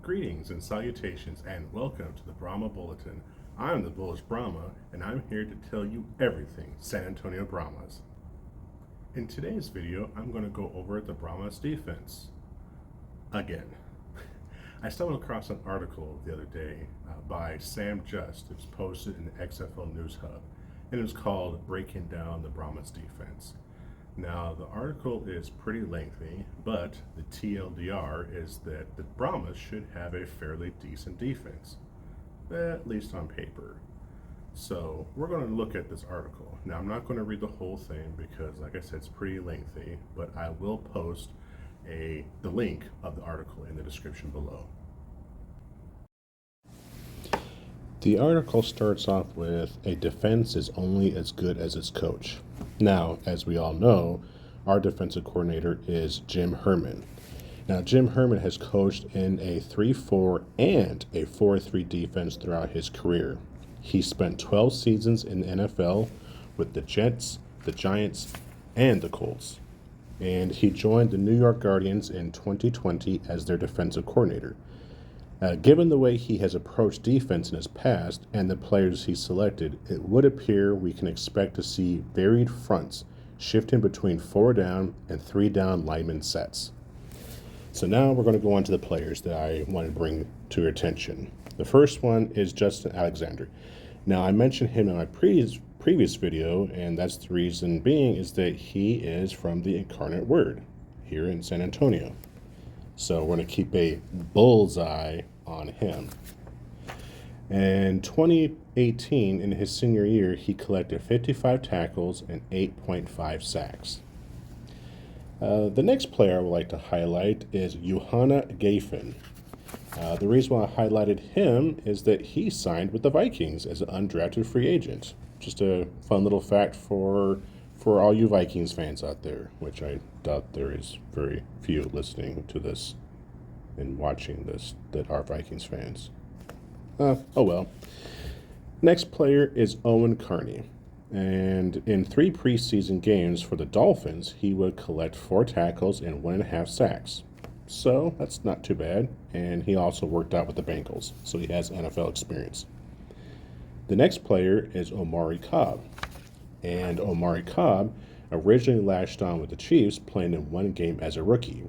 Greetings and salutations and welcome to the Brahma Bulletin. I'm the bullish Brahma and I'm here to tell you everything San Antonio Brahmas. In today's video, I'm going to go over the Brahmas defense. Again. I stumbled across an article the other day by Sam Just. It was posted in the XFL News Hub and it was called Breaking Down the Brahmas Defense. Now, the article is pretty lengthy, but the TLDR is that the Brahmas should have a fairly decent defense, at least on paper. So we're going to look at this article. Now, I'm not going to read the whole thing because, like I said, it's pretty lengthy, but I will post the link of the article in the description below. The article starts off with, a defense is only as good as its coach. Now, as we all know, our defensive coordinator is Jim Herman. Now, Jim Herman has coached in a 3-4 and a 4-3 defense throughout his career. He spent 12 seasons in the NFL with the Jets, the Giants, and the Colts. And he joined the New York Guardians in 2020 as their defensive coordinator. Given the way he has approached defense in his past and the players he selected, it would appear we can expect to see varied fronts shifting between 4-down and 3-down lineman sets. So now we're going to go on to the players that I want to bring to your attention. The first one is Justin Alexander. Now, I mentioned him in my previous video, and that's the reason being is that he is from the Incarnate Word here in San Antonio. So we're going to keep a bullseye on him. In 2018, in his senior year, he collected 55 tackles and 8.5 sacks. The next player I would like to highlight is Johanna Gafen. The reason why I highlighted him is that he signed with the Vikings as an undrafted free agent. Just a fun little fact for all you Vikings fans out there, which I doubt there is very few listening to this and watching this that are Vikings fans. Oh well. Next player is Owen Carney. And in 3 preseason games for the Dolphins, he would collect 4 tackles and 1.5 sacks. So that's not too bad. And he also worked out with the Bengals, so he has NFL experience. The next player is Omari Cobb. And Omari Cobb originally latched on with the Chiefs, playing in 1 game as a rookie.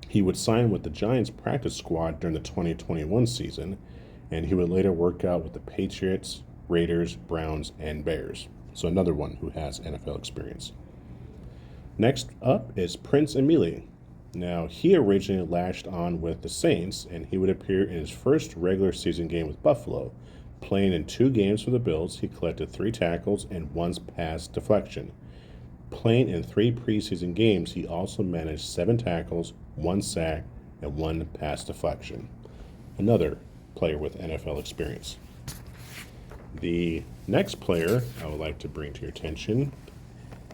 He would sign with the Giants practice squad during the 2021 season, and he would later work out with the Patriots, Raiders, Browns, and Bears. So another one who has NFL experience. Next up is Prince Emili. Now, he originally latched on with the Saints, and he would appear in his first regular season game with Buffalo. Playing in 2 games for the Bills, he collected 3 tackles and 1 pass deflection. Playing in 3 preseason games, he also managed 7 tackles, 1 sack, and 1 pass deflection. Another player with NFL experience. The next player I would like to bring to your attention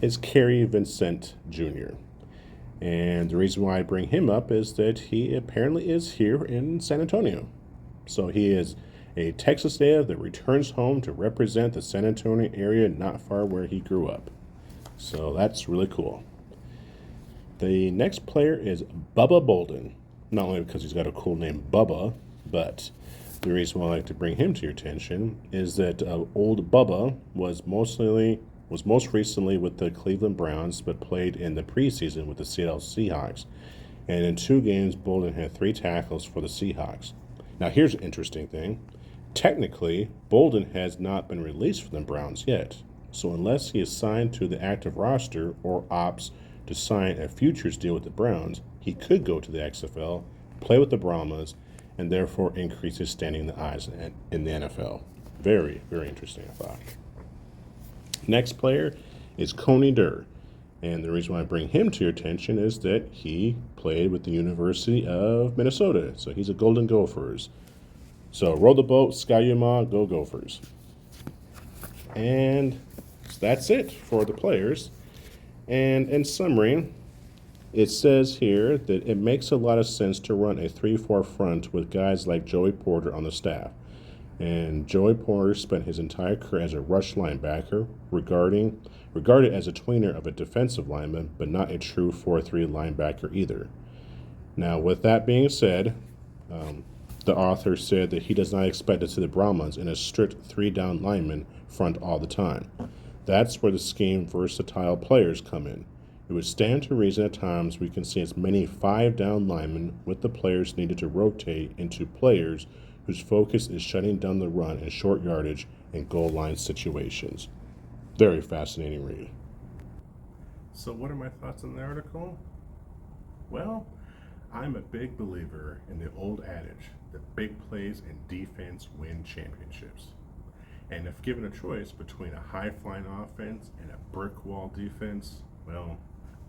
is Kerry Vincent Jr. And the reason why I bring him up is that he apparently is here in San Antonio. So he is a Texas native that returns home to represent the San Antonio area not far where he grew up. So that's really cool. The next player is Bubba Bolden. Not only because he's got a cool name, Bubba, but the reason why I like to bring him to your attention is that old Bubba was most recently with the Cleveland Browns, but played in the preseason with the Seattle Seahawks. And in 2 games, Bolden had 3 tackles for the Seahawks. Now, here's an interesting thing. Technically, Bolden has not been released from the Browns yet. So unless he is signed to the active roster or opts to sign a futures deal with the Browns, he could go to the XFL, play with the Brahmas, and therefore increase his standing in the eyes in the NFL. Very, very interesting, I thought. Next player is Coney Durr. And the reason why I bring him to your attention is that he played with the University of Minnesota. So he's a Golden Gophers. So roll the boat, Ski-U-Mah, go Gophers. And that's it for the players. And in summary, it says here that it makes a lot of sense to run a 3-4 front with guys like Joey Porter on the staff. And Joey Porter spent his entire career as a rush linebacker, regarded as a tweener of a defensive lineman, but not a true 4-3 linebacker either. Now, with that being said, The author said that he does not expect to see the Brahmas in a strict 3-down lineman front all the time. That's where the scheme versatile players come in. It would stand to reason at times we can see as many 5-down linemen with the players needed to rotate into players whose focus is shutting down the run in short yardage and goal line situations. Very fascinating read. So what are my thoughts on the article? Well, I'm a big believer in the old adage that big plays and defense win championships. And if given a choice between a high-flying offense and a brick wall defense, well,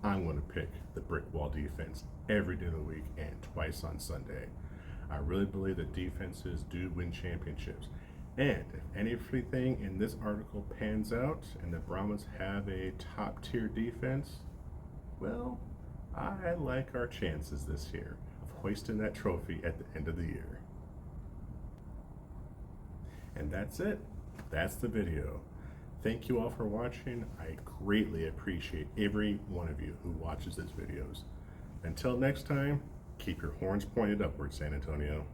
I'm going to pick the brick wall defense every day of the week and twice on Sunday. I really believe that defenses do win championships. And if anything in this article pans out and the Brahmas have a top-tier defense, well, I like our chances this year of hoisting that trophy at the end of the year. And that's it. That's the video. Thank you all for watching. I greatly appreciate every one of you who watches these videos. Until next time, keep your horns pointed upward, San Antonio.